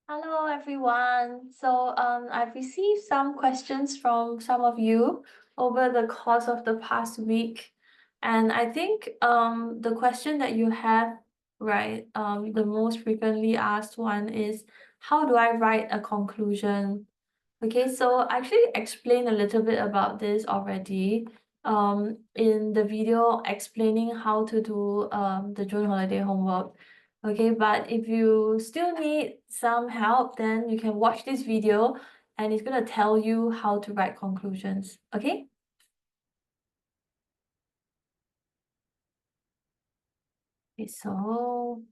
Hello, everyone. I've received some questions from some of you over the course of the past week. And I think the question that you have, right, the most frequently asked one is, how do I write a conclusion? Okay, so I actually explained a little bit about this already in the video explaining how to do the June holiday homework. Okay, but if you still need some help, then you can watch this video and it's going to tell you how to write conclusions. Okay? Okay, so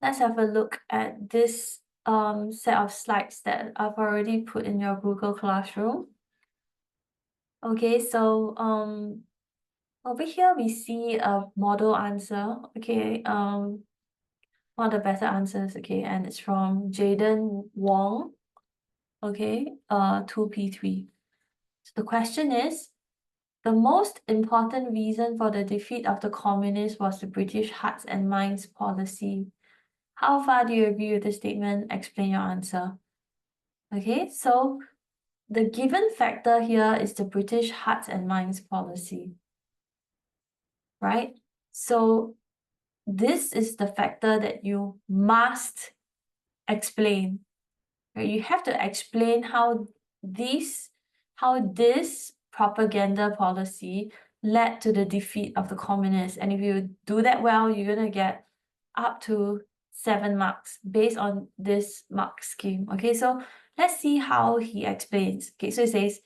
let's have a look at this set of slides that I've already put in your Google Classroom. Okay, so over here we see a model answer. Okay, one of the better answers, okay, and it's from Jaden Wong. Okay, 2P3. So the question is, the most important reason for the defeat of the communists was the British hearts and minds policy. How far do you agree with this statement? Explain your answer. Okay, so the given factor here is the British hearts and minds policy, right? So this is the factor that you must explain. Right? You have to explain how this propaganda policy led to the defeat of the communists. And if you do that well, you're gonna get up to 7 marks based on this mark scheme. Okay, so let's see how he explains. Okay, so he says,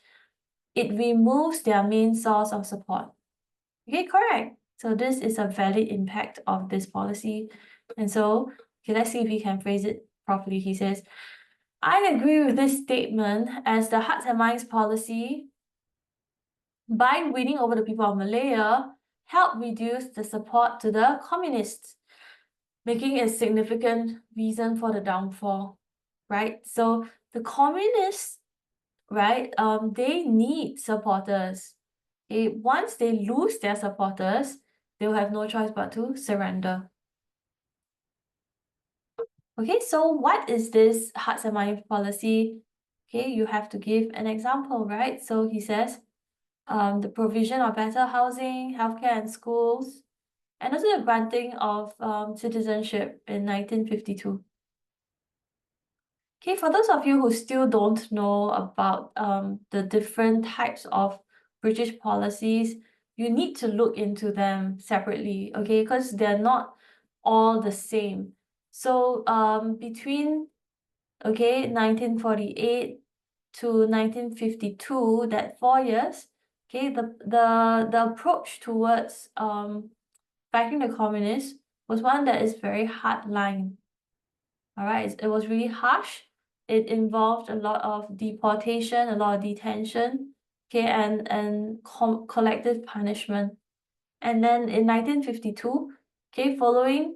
it removes their main source of support. Okay, correct. So this is a valid impact of this policy. And so, okay, let's see if he can phrase it properly. He says, I agree with this statement as the hearts and minds policy, by winning over the people of Malaya, helped reduce the support to the communists, making a significant reason for the downfall, right? So the communists, right, they need supporters. Once they lose their supporters, they'll have no choice but to surrender. Okay, so what is this hearts and minds policy? Okay, you have to give an example, right? So he says, the provision of better housing, healthcare and schools, and also the granting of citizenship in 1952. Okay, for those of you who still don't know about the different types of British policies, you need to look into them separately, okay? Because they're not all the same. So between 1948 to 1952, that 4 years, okay, the approach towards fighting the communists was one that is very hardline. All right, it was really harsh. It involved a lot of deportation, a lot of detention, okay, and collective punishment. And then in 1952, okay, following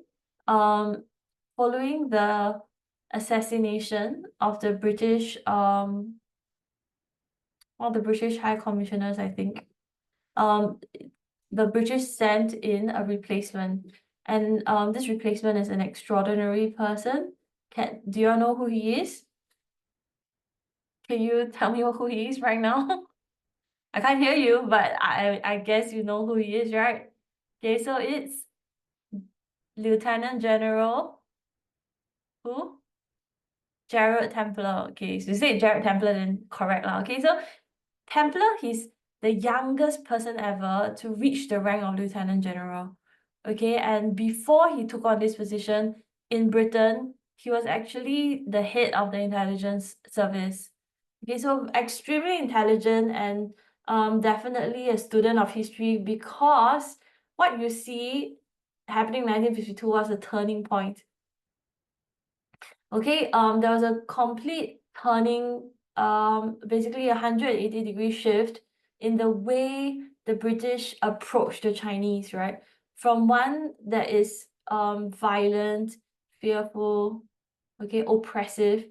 the assassination of the British one of the British High Commissioners, I think, the British sent in a replacement, and this replacement is an extraordinary person. Do you know who he is? Can you tell me who he is right now? I can't hear you, but I guess you know who he is, right? Okay, so it's Lieutenant General who? Gerald Templer. Okay, so you say Gerald Templer, then correct lah. Okay, so Templer, he's the youngest person ever to reach the rank of Lieutenant General. Okay, and before he took on this position in Britain, he was actually the head of the intelligence service. Okay, so extremely intelligent and definitely a student of history, because what you see happening in 1952 was a turning point. Okay, there was a complete turning, basically a 180-degree shift in the way the British approached the Chinese, right? From one that is violent, fearful, okay, oppressive,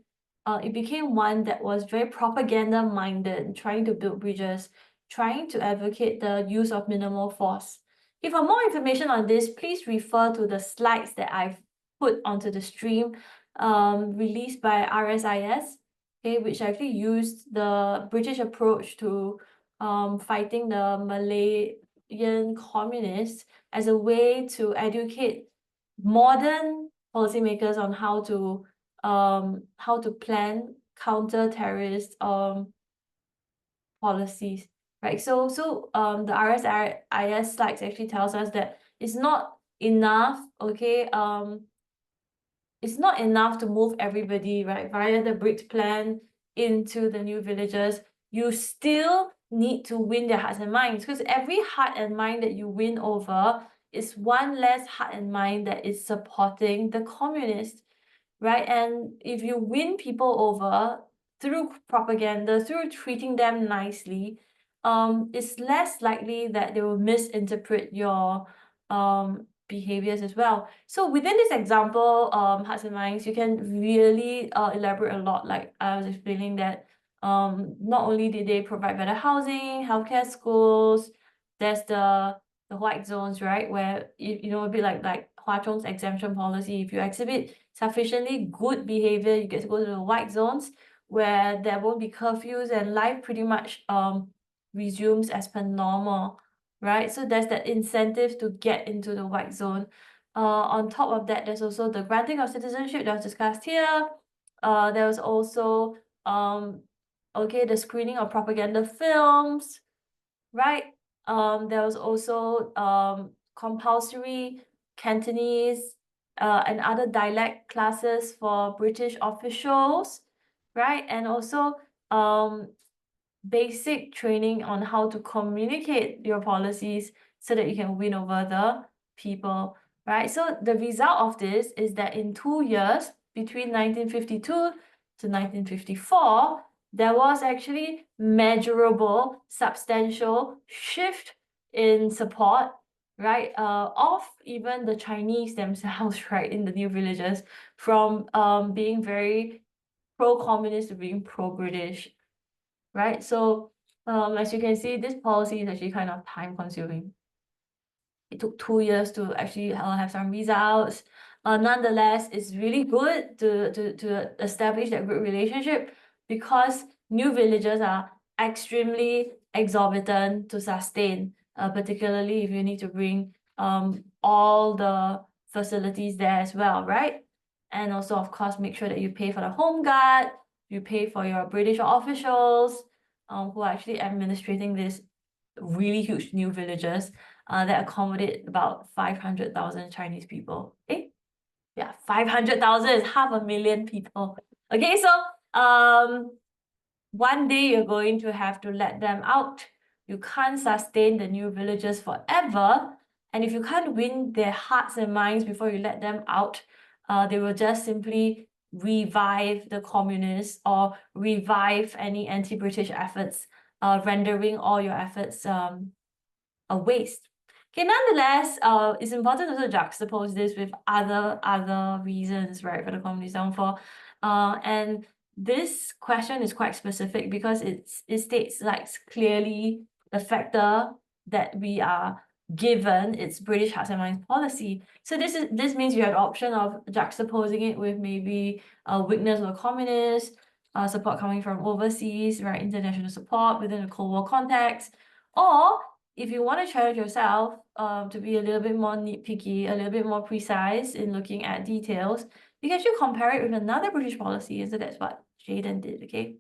it became one that was very propaganda-minded, trying to build bridges, trying to advocate the use of minimal force. For more information on this, please refer to the slides that I've put onto the stream. released by RSIS, okay, which actually used the British approach to fighting the Malayan communists as a way to educate modern policymakers on how to plan counter-terrorist policies, right? So the RSIS slides actually tells us that it's not enough, okay, it's not enough to move everybody, right, via the BRICS plan into the new villages. You still need to win their hearts and minds, because every heart and mind that you win over is one less heart and mind that is supporting the communists, right? And if you win people over through propaganda, through treating them nicely, it's less likely that they will misinterpret your behaviors as well. So within this example, hearts and minds, you can really elaborate a lot. Like I was explaining that not only did they provide better housing, healthcare, schools, there's the white zones, right, where you know, a bit like Hwa Chong's exemption policy. If you exhibit sufficiently good behavior, you get to go to the white zones where there won't be curfews and life pretty much resumes as per normal, right? So there's that incentive to get into the white zone. On top of that, there's also the granting of citizenship that was discussed here. There was also okay, the screening of propaganda films, right? There was also compulsory Cantonese and other dialect classes for British officials, right? And also basic training on how to communicate your policies so that you can win over the people, right? So the result of this is that in 2 years, between 1952 to 1954, there was actually measurable, substantial shift in support, right, of even the Chinese themselves, right, in the new villages, from being very pro-communist to being pro-British, right? So as you can see, this policy is actually kind of time consuming. It took 2 years to actually have some results. Nonetheless, it's really good to establish that good relationship, because new villages are extremely exorbitant to sustain, particularly if you need to bring all the facilities there as well, right? And also, of course, make sure that you pay for the home guard, you pay for your British officials who are actually administrating this really huge new villages that accommodate about 500,000 Chinese people. Yeah, 500,000 is 500,000 people. Okay, so one day you're going to have to let them out. You can't sustain the new villages forever. And if you can't win their hearts and minds before you let them out, they will just simply revive the communists or revive any anti-British efforts, rendering all your efforts a waste. Okay, nonetheless, it's important to also juxtapose this with other reasons, right, for the communist downfall. And this question is quite specific because it states like clearly the factor that we are given its British hearts and minds policy. So this means you have the option of juxtaposing it with maybe a weakness of the communists, support coming from overseas, right, international support within the Cold War context, or if you want to challenge yourself to be a little bit more nitpicky, a little bit more precise in looking at details, you can actually compare it with another British policy. So that's what Jayden did, okay?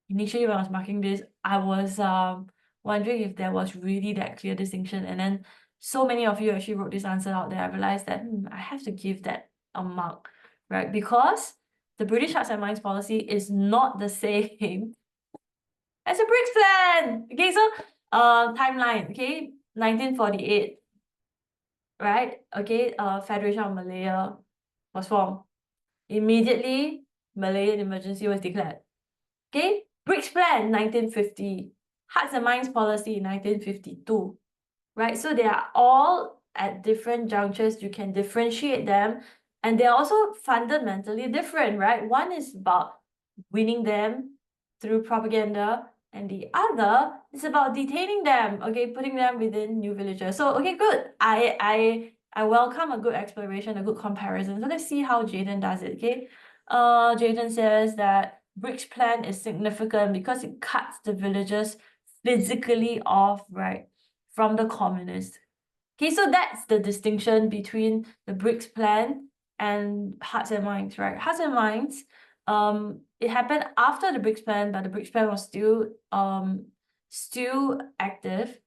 Initially, when I was marking this, I was wondering if there was really that clear distinction. And then so many of you actually wrote this answer out there. I realized that I have to give that a mark, right? Because the British Hearts and Minds policy is not the same as a BRICS plan. Okay, so timeline, okay, 1948, right? Okay, Federation of Malaya was formed. Immediately, Malayan emergency was declared. Okay, BRICS plan, 1950. Hearts and Minds policy, 1952. Right, so they are all at different junctures. You can differentiate them, and they're also fundamentally different, right? One is about winning them through propaganda, and the other is about detaining them, okay, putting them within new villages. So okay, good. I welcome a good exploration, a good comparison. So let's see how Jayden does it, okay? Jayden says that BRICS plan is significant because it cuts the villagers physically off, right, from the communists. Okay, so that's the distinction between the BRICS plan and Hearts and Minds, right? Hearts and Minds, it happened after the BRICS plan, but the BRICS plan was still active.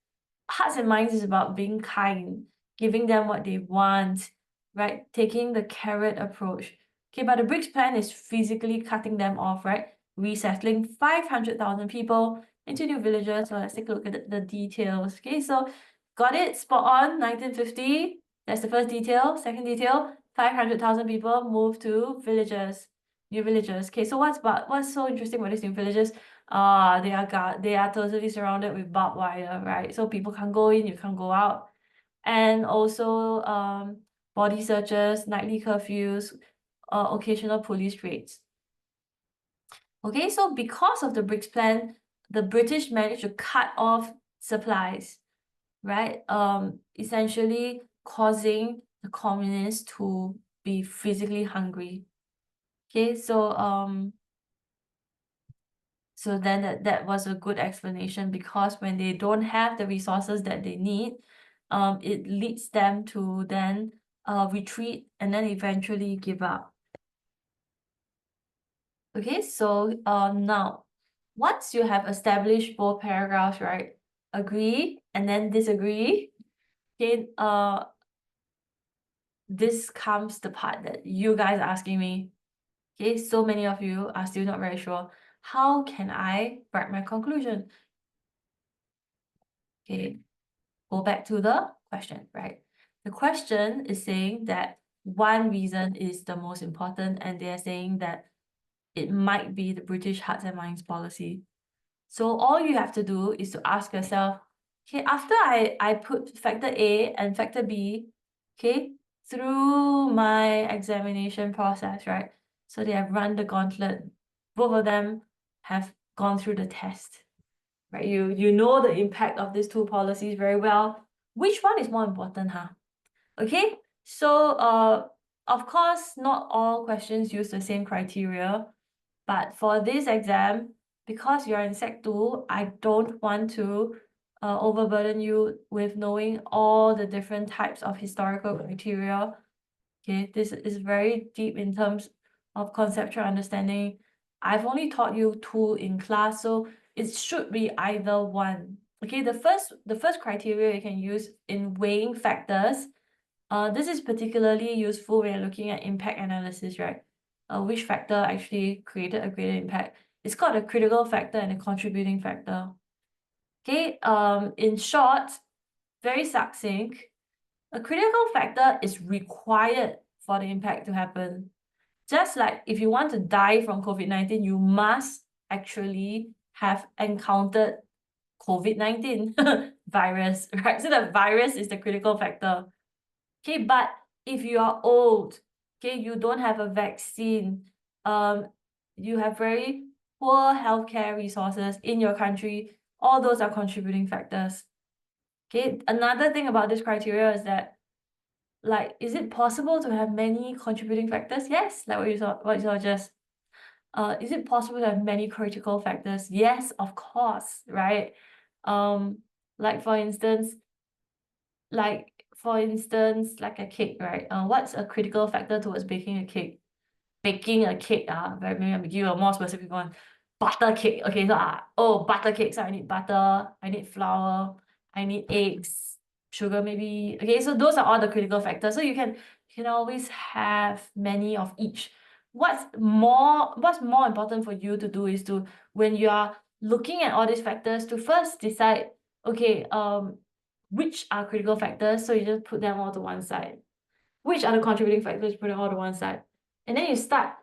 Hearts and Minds is about being kind, giving them what they want, right? Taking the carrot approach. Okay, but the BRICS plan is physically cutting them off, right? Resettling 500,000 people into new villages. So let's take a look at the details. Okay, so got it, spot on, 1950. That's the first detail. Second detail, 500,000 people moved to villages, new villages. Okay, so what's so interesting about these new villages? They are totally surrounded with barbed wire, right? So people can't go in, you can't go out. And also body searches, nightly curfews, occasional police raids. Okay, so because of the BRICS plan, the British managed to cut off supplies, right? Essentially causing the communists to be physically hungry. Okay, so then that was a good explanation, because when they don't have the resources that they need, it leads them to then retreat and then eventually give up. Okay, so now once you have established both paragraphs, right? Agree and then disagree. Okay, this comes the part that you guys are asking me. Okay, so many of you are still not very sure. How can I write my conclusion? Okay, go back to the question, right? The question is saying that one reason is the most important, and they're saying that it might be the British Hearts and Minds policy. So all you have to do is to ask yourself, okay, after I put factor A and factor B, okay, through my examination process, right? So they have run the gauntlet. Both of them have gone through the test, right? You know the impact of these two policies very well. Which one is more important, huh? Okay, so of course, not all questions use the same criteria, but for this exam, because you're in Sec 2, I don't want to overburden you with knowing all the different types of historical criteria. Okay, this is very deep in terms of conceptual understanding. I've only taught you two in class, so it should be either one. Okay, the first criteria you can use in weighing factors. This is particularly useful when you're looking at impact analysis, right? Which factor actually created a greater impact? It's called a critical factor and a contributing factor. Okay, in short, very succinct, a critical factor is required for the impact to happen. Just like if you want to die from COVID-19, you must actually have encountered COVID-19 virus, right? So the virus is the critical factor. Okay, but if you are old, okay, you don't have a vaccine, you have very poor healthcare resources in your country, all those are contributing factors. Okay, another thing about this criteria is that, like, is it possible to have many contributing factors? Yes, like what you saw just. Is it possible to have many critical factors? Yes, of course, right? Like for instance, like like a cake, right? What's a critical factor towards baking a cake? Baking a cake, maybe I'll give you a more specific one. Butter cake. Okay, so butter cake. So I need butter, I need flour, I need eggs, sugar maybe. Okay, so those are all the critical factors. So you can always have many of each. What's more important for you to do is to, when you are looking at all these factors, to first decide, okay, which are critical factors, so you just put them all to one side. Which are the contributing factors, put them all to one side. And then you start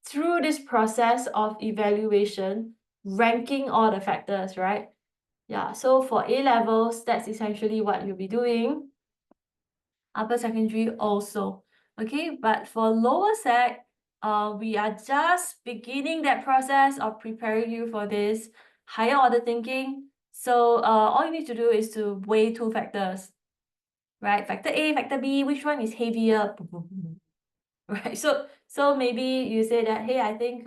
through this process of evaluation, ranking all the factors, right? Yeah, so for A levels, that's essentially what you'll be doing. Upper secondary also. Okay, but for lower sec, we are just beginning that process of preparing you for this higher order thinking. So all you need to do is to weigh two factors. right? Factor A, factor B, which one is heavier? Right? So maybe you say that, hey, I think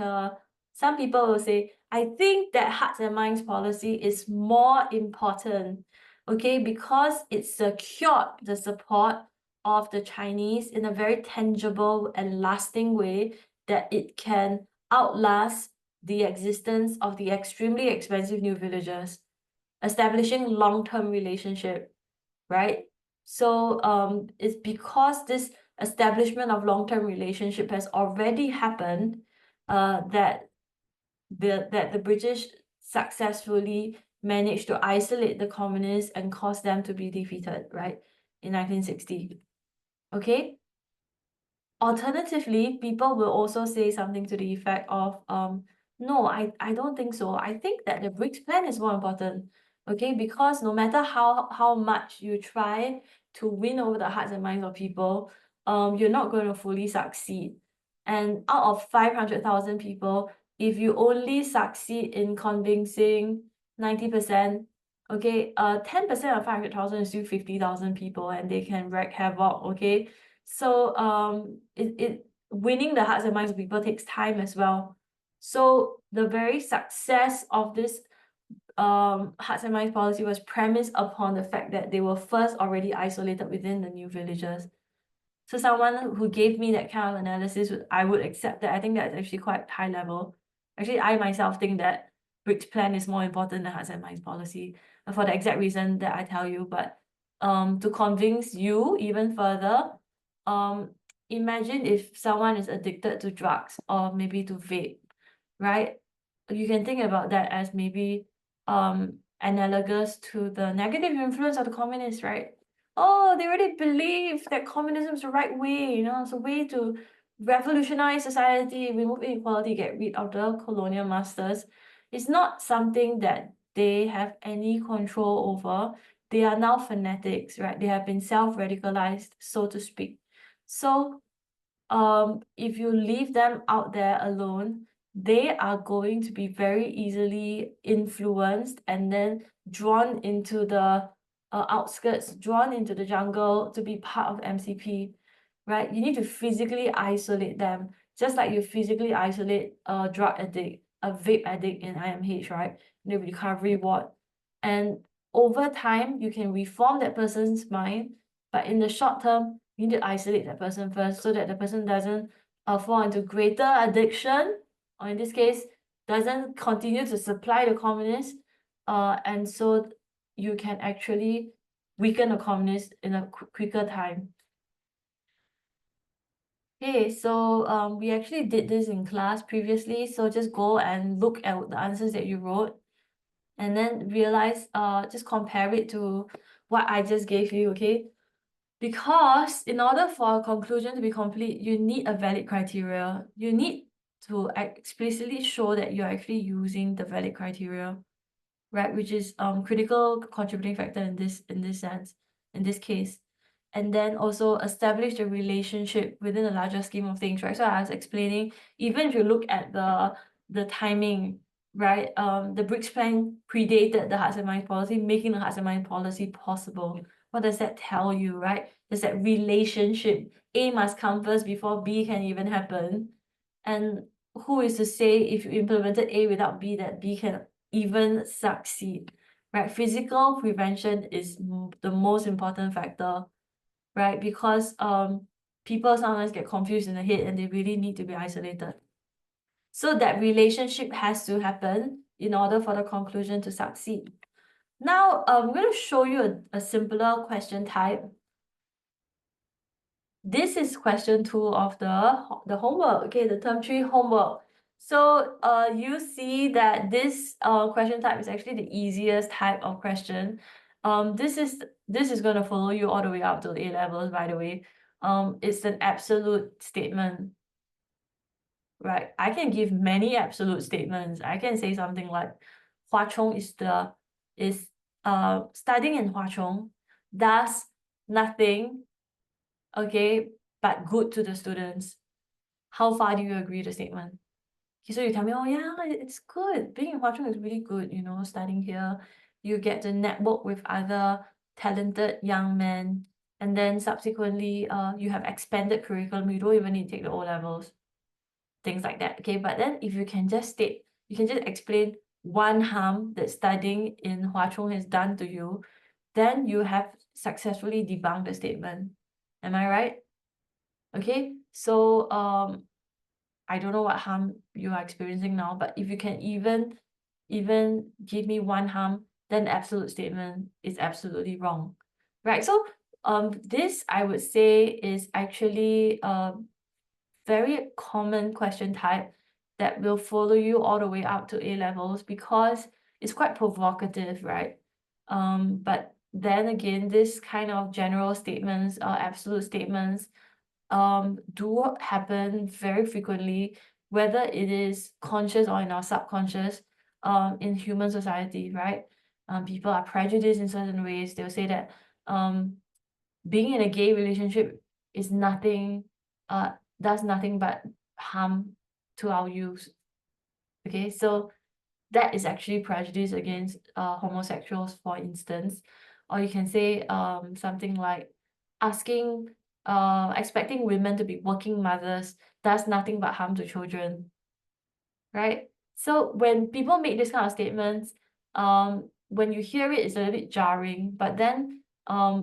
some people will say, I think that hearts and minds policy is more important, okay, because it secured the support of the Chinese in a very tangible and lasting way that it can outlast the existence of the extremely expensive new villages, establishing long-term relationship, right? So it's because this establishment of long-term relationship has already happened that the British successfully managed to isolate the communists and cause them to be defeated, right, in 1960. Okay. Alternatively, people will also say something to the effect of, no, I don't think so. I think that the BRICS plan is more important, okay? Because no matter how much you try to win over the hearts and minds of people, you're not going to fully succeed. And out of 500,000 people, if you only succeed in convincing 90%, okay, 10% of 500,000 is still 50,000 people, and they can wreak havoc, okay? So it winning the hearts and minds of people takes time as well. So the very success of this hearts and minds policy was premised upon the fact that they were first already isolated within the new villages. So someone who gave me that kind of analysis, I would accept that. I think that's actually quite high level. Actually, I myself think that BRICS plan is more important than hearts and minds policy for the exact reason that I tell you. But to convince you even further, imagine if someone is addicted to drugs or maybe to vape, right? You can think about that as maybe analogous to the negative influence of the communists, right? Oh, they already believe that communism is the right way, you know, it's a way to revolutionize society, remove inequality, get rid of the colonial masters. It's not something that they have any control over. They are now fanatics, right? They have been self-radicalized, so to speak. So if you leave them out there alone, they are going to be very easily influenced and then drawn into the outskirts, drawn into the jungle to be part of MCP, right? You need to physically isolate them, just like you physically isolate a drug addict, a vape addict in IMH, right? In the recovery ward. And over time, you can reform that person's mind, but in the short term, you need to isolate that person first so that the person doesn't fall into greater addiction, or in this case, doesn't continue to supply the communists, and so you can actually weaken the communists in a quicker time. Okay, so we actually did this in class previously, so just go and look at the answers that you wrote and then realize, just compare it to what I just gave you, okay? Because in order for a conclusion to be complete, you need a valid criteria. You need to explicitly show that you're actually using the valid criteria, right? Which is critical contributing factor in this sense, in this case. And then also establish the relationship within a larger scheme of things, right? So I was explaining, even if you look at the timing, right? The BRICS plan predated the hearts and minds policy, making the hearts and minds policy possible. What does that tell you, right? There's that relationship. A must come first before B can even happen. And who is to say if you implemented A without B that B can even succeed, right? Physical prevention is the most important factor, right? Because people sometimes get confused in the head and they really need to be isolated. So that relationship has to happen in order for the conclusion to succeed. Now, I'm going to show you a simpler question type. This is question 2 of the homework, okay, the term 3 homework. So you see that this question type is actually the easiest type of question. This is going to follow you all the way up to A levels, by the way. It's an absolute statement, right? I can give many absolute statements. I can say something like Hwa Chong is studying in Hwa Chong does nothing, okay, but good to the students. How far do you agree the statement? Okay, so you tell me, oh yeah, it's good. Being in Hwa Chong is really good, you know, studying here. You get to network with other talented young men. and then subsequently you have expanded curriculum, you don't even need to take the O-levels, things like that. Okay, but then if you can just explain one harm that studying in Hwa Chong has done to you, then you have successfully debunked the statement. Am I right? Okay, so I don't know what harm you are experiencing now, but if you can even give me one harm, then the absolute statement is absolutely wrong, right? So this I would say is actually a very common question type that will follow you all the way up to A-levels because it's quite provocative, right? But then again, this kind of general statements or absolute statements do happen very frequently, whether it is conscious or in our subconscious, in human society, right? People are prejudiced in certain ways. They'll say that being in a gay relationship is nothing, does nothing but harm to our youth. Okay, so that is actually prejudice against homosexuals, for instance. Or you can say something like expecting women to be working mothers does nothing but harm to children, right? So when people make this kind of statements, when you hear it, it's a little bit jarring. But then,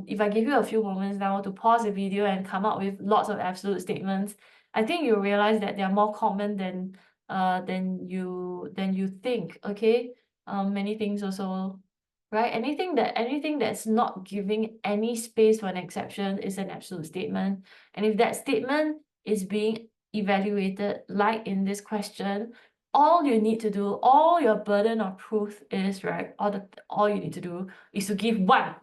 if I give you a few moments now to pause the video and come up with lots of absolute statements, I think you'll realize that they are more common than you think. Okay, many things also, right? Anything that's not giving any space for an exception is an absolute statement. And if that statement is being evaluated, like in this question, all you need to do, all your burden of proof is, right, all you need to do is to give one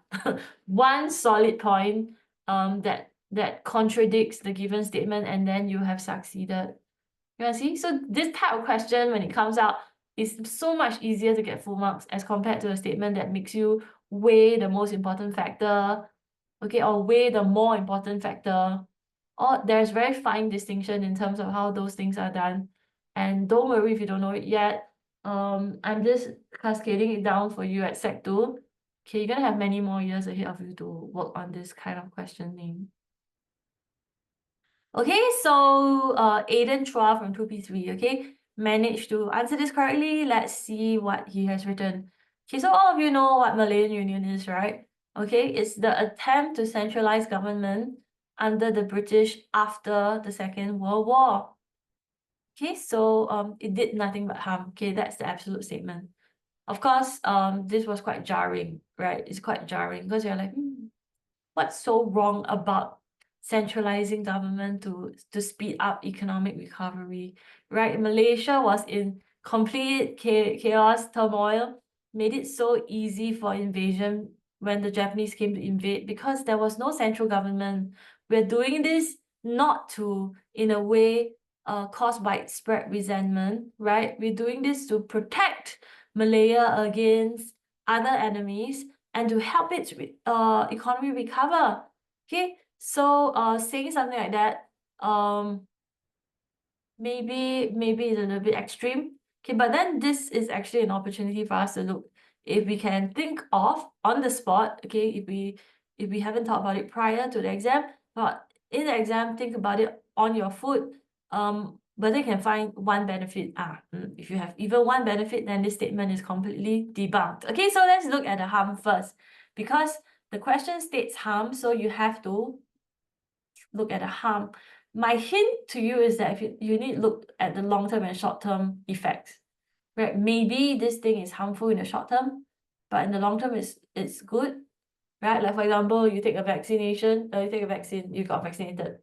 one solid point that contradicts the given statement, and then you have succeeded. You wanna see? So this type of question, when it comes out, is so much easier to get full marks as compared to a statement that makes you weigh the most important factor, okay, or weigh the more important factor. Or there's very fine distinction in terms of how those things are done. And don't worry if you don't know it yet. I'm just cascading it down for you at Sec 2. Okay, you're gonna have many more years ahead of you to work on this kind of questioning. Okay, so Aiden Chua from 2P3, okay, managed to answer this correctly. Let's see what he has written. Okay, so all of you know what Malayan Union is, right? Okay, it's the attempt to centralize government under the British after the Second World War. Okay, so it did nothing but harm. Okay, that's the absolute statement. Of course, this was quite jarring, right? It's quite jarring because you're like, what's so wrong about centralizing government to speed up economic recovery, right? Malaysia was in complete chaos, turmoil, made it so easy for invasion when the Japanese came to invade because there was no central government. We're doing this not to, in a way, cause widespread resentment, right? We're doing this to protect Malaya against other enemies and to help its economy recover. Okay, so saying something like that, maybe it's a little bit extreme. Okay, but then this is actually an opportunity for us to look if we can think of on the spot. Okay, if we haven't thought about it prior to the exam, but in the exam, think about it on your foot. Whether you can find one benefit. If you have even one benefit, then this statement is completely debunked. Okay, so let's look at the harm first, because the question states harm, so you have to look at the harm. My hint to you is that if you need to look at the long-term and short-term effects, right? Maybe this thing is harmful in the short term, but in the long term, it's good, right? Like for example, you take a vaccination, you take a vaccine, you got vaccinated,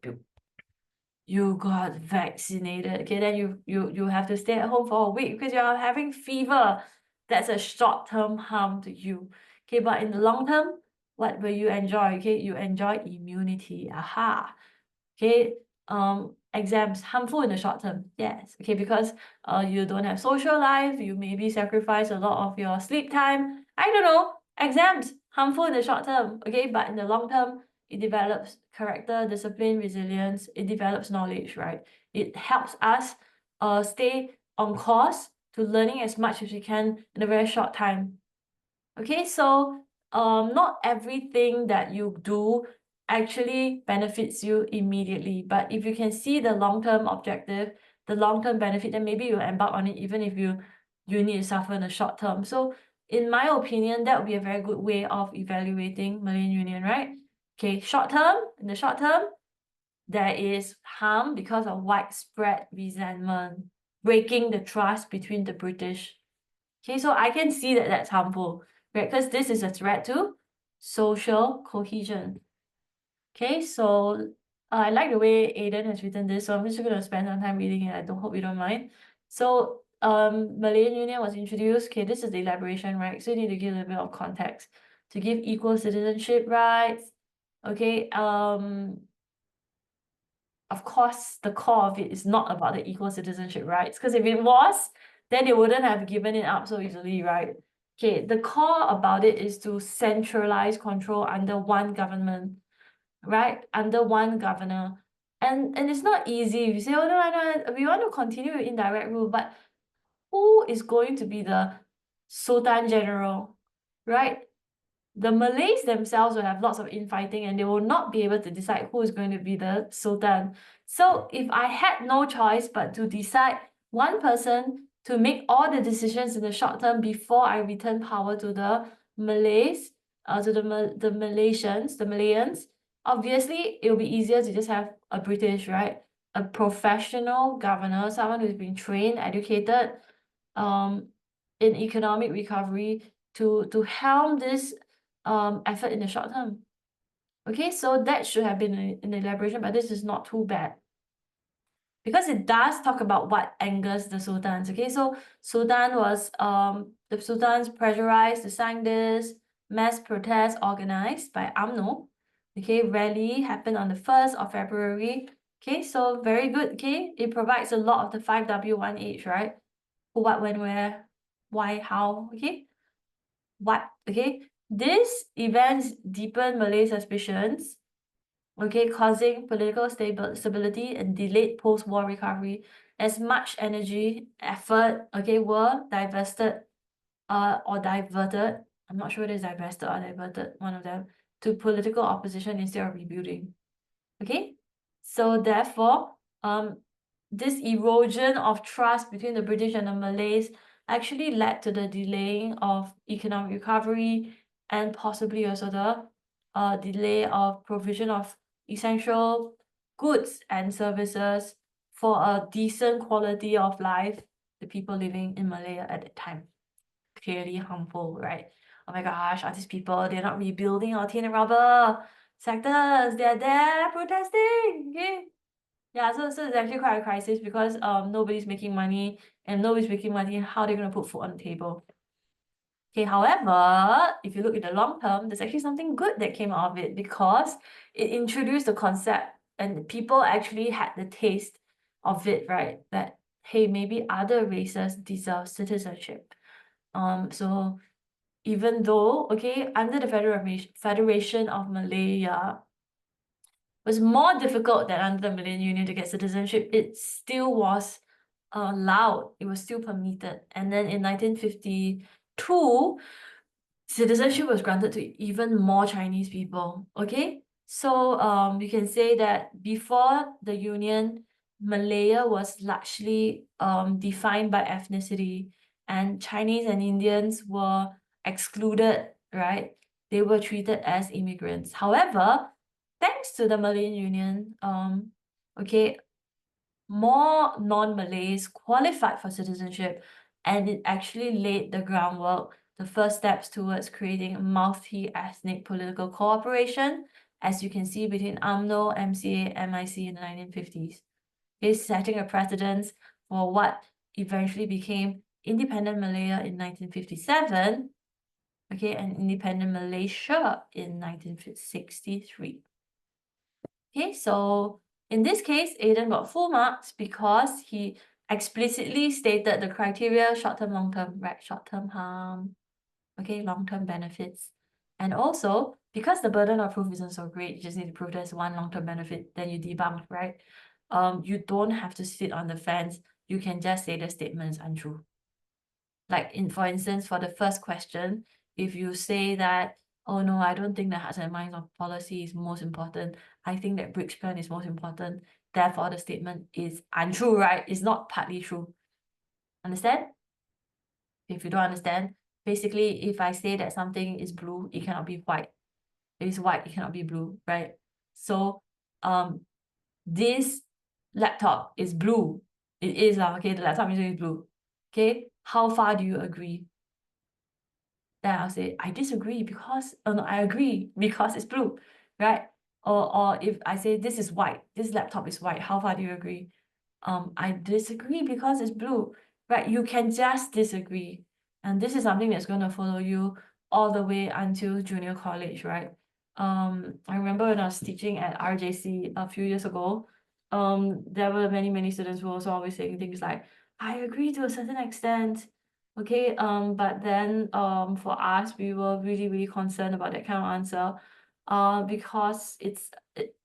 you got vaccinated. Okay, then you have to stay at home for a week because you're having fever. That's a short-term harm to you. Okay, but in the long term, what will you enjoy? Okay, you enjoy immunity. Aha. Okay, exams harmful in the short term. Yes. Okay, because you don't have social life, you maybe sacrifice a lot of your sleep time. I don't know. Exams harmful in the short term. Okay, but in the long term, it develops character, discipline, resilience. It develops knowledge, right? It helps us stay on course to learning as much as we can in a very short time. Okay, so not everything that you do actually benefits you immediately. But if you can see the long-term objective, the long-term benefit, then maybe you'll embark on it even if you need to suffer in the short term. So in my opinion, that would be a very good way of evaluating Malayan Union, right? Okay, in the short term, there is harm because of widespread resentment, breaking the trust between the British. Okay, so I can see that that's harmful, right? Because this is a threat to social cohesion. Okay, so I like the way Aiden has written this, so I'm just going to spend some time reading it. I don't hope you don't mind. So, Malayan Union was introduced. Okay, this is the elaboration, right? So you need to give a little bit of context to give equal citizenship rights. Okay, of course, the core of it is not about the equal citizenship rights, because if it was, then they wouldn't have given it up so easily, right? Okay, the core about it is to centralize control under one government, right? Under one governor. And it's not easy. You say, oh no, we want to continue with indirect rule, but who is going to be the Sultan General, right? The Malays themselves will have lots of infighting and they will not be able to decide who is going to be the Sultan. So if I had no choice but to decide one person to make all the decisions in the short term before I return power to the Malays, to the Malayans, obviously it will be easier to just have a British, right? A professional governor, someone who's been trained, educated, in economic recovery to helm this effort in the short term. Okay, so that should have been an elaboration, but this is not too bad. Because it does talk about what angers the sultans. Okay, so the sultans pressurized to sign this mass protest organized by UMNO. Okay, rally happened on the 1st of February. Okay, so very good. Okay, it provides a lot of the 5W1H, right? Who, what, when, where, why, how. Okay, what? Okay, these events deepen Malay suspicions, okay, causing political stability and delayed post-war recovery, as much energy, effort, okay, were divested or diverted, I'm not sure whether it's divested or diverted, one of them, to political opposition instead of rebuilding. Okay, so therefore, this erosion of trust between the British and the Malays actually led to the delaying of economic recovery and possibly also the delay of provision of essential goods and services for a decent quality of life, the people living in Malaya at that time. Clearly harmful, right? Oh my gosh, all these people, they're not rebuilding our tin and rubber sectors, they're there protesting, okay? Yeah, so it's actually quite a crisis because nobody's making money, and nobody's making money, how are they going to put food on the table? Okay, however, if you look at the long term, there's actually something good that came out of it because it introduced the concept and people actually had the taste of it, right? That, hey, maybe other races deserve citizenship. So even though, okay, under the Federation of Malaya, was more difficult than under the Malayan Union to get citizenship, it still was allowed, it was still permitted. And then in 1952, citizenship was granted to even more Chinese people, okay? So you can say that before the Union, Malaya was largely defined by ethnicity, and Chinese and Indians were excluded, right? They were treated as immigrants. However, thanks to the Malayan Union, okay, more non-Malays qualified for citizenship, and it actually laid the groundwork, the first steps towards creating multi-ethnic political cooperation, as you can see between UMNO, MCA, MIC in the 1950s. It's setting a precedence for what eventually became independent Malaya in 1957, okay, and independent Malaysia in 1963. Okay, so in this case, Aiden got full marks because he explicitly stated the criteria short-term, long-term, right? Short-term harm, okay, long-term benefits. And also, because the burden of proof isn't so great, you just need to prove there's one long-term benefit, then you debunk, right? You don't have to sit on the fence. You can just say the statement is untrue. Like for instance, for the first question, if you say that oh no, I don't think the hearts and minds of policy is most important. I think that Briggs plan is most important. Therefore, the statement is untrue, right? It's not partly true. Understand? If you don't understand, basically, if I say that something is blue, it cannot be white. If it's white, it cannot be blue, right? So, this laptop is blue. It is, okay, the laptop is blue. Okay, how far do you agree? Then I'll say, I disagree because, oh no, I agree because it's blue, right? Or if I say this is white, this laptop is white, how far do you agree? I disagree because it's blue, right? You can just disagree. And this is something that's going to follow you all the way until junior college, right? I remember when I was teaching at RJC a few years ago, there were many students who were also always saying things like, I agree to a certain extent. Okay, but then for us, we were really concerned about that kind of answer, because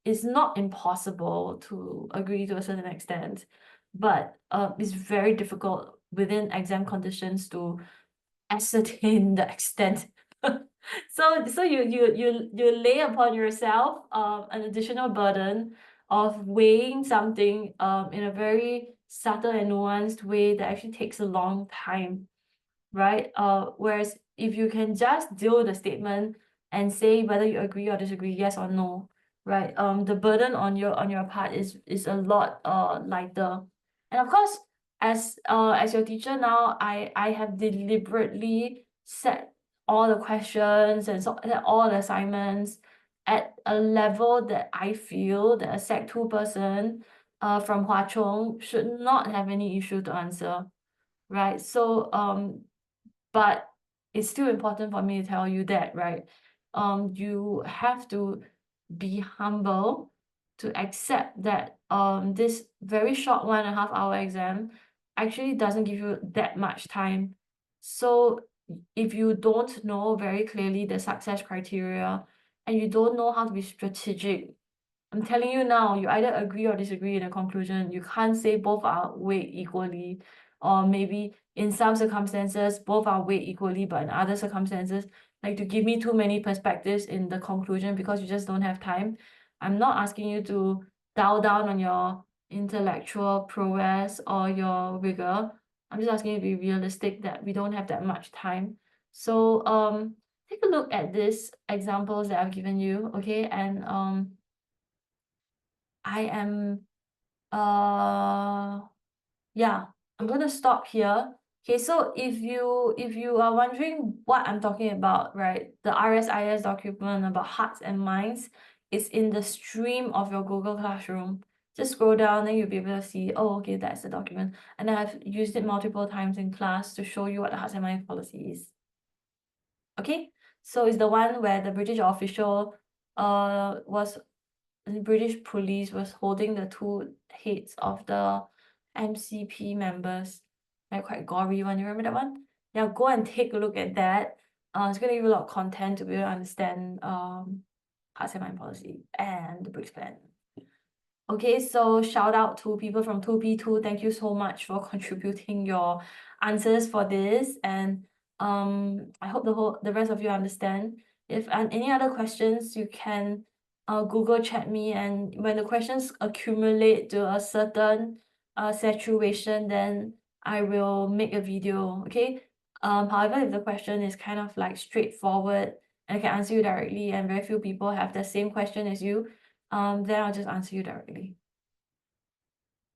it's not impossible to agree to a certain extent, but it's very difficult within exam conditions to ascertain the extent. So you lay upon yourself an additional burden of weighing something in a very subtle and nuanced way that actually takes a long time, right? Whereas if you can just deal with the statement and say whether you agree or disagree, yes or no, right? The burden on your part is a lot lighter. And of course, as your teacher now, I have deliberately set all the questions and so all the assignments at a level that I feel that a Sec 2 person from Hwa Chong should not have any issue to answer, right? So but it's still important for me to tell you that, right? You have to be humble to accept that this very short 1.5 hour exam actually doesn't give you that much time. So if you don't know very clearly the success criteria and you don't know how to be strategic, I'm telling you now, you either agree or disagree in the conclusion. You can't say both are weighed equally, or maybe in some circumstances, both are weighed equally, but in other circumstances, like to give me too many perspectives in the conclusion because you just don't have time. I'm not asking you to dial down on your intellectual prowess or your rigor. I'm just asking you to be realistic that we don't have that much time. So take a look at these examples that I've given you, okay? And I am yeah, I'm gonna stop here. Okay, so if you are wondering what I'm talking about, right? The RSIS document about hearts and minds is in the stream of your Google Classroom. Just scroll down, then you'll be able to see, oh, okay, that's the document. And I've used it multiple times in class to show you what the hearts and minds policy is. Okay, so it's the one where the British official was the British police was holding the two heads of the MCP members. They're quite gory one. You remember that one? Yeah, go and take a look at that. It's gonna give you a lot of content to be able to understand hearts and mind policy and the Briggs plan. Okay, so shout out to people from 2P2. Thank you so much for contributing your answers for this, and I hope the rest of you understand. If any other questions, you can Google chat me, and when the questions accumulate to a certain saturation, then I will make a video. Okay. However, if the question is kind of like straightforward and I can answer you directly, and very few people have the same question as you, then I'll just answer you directly.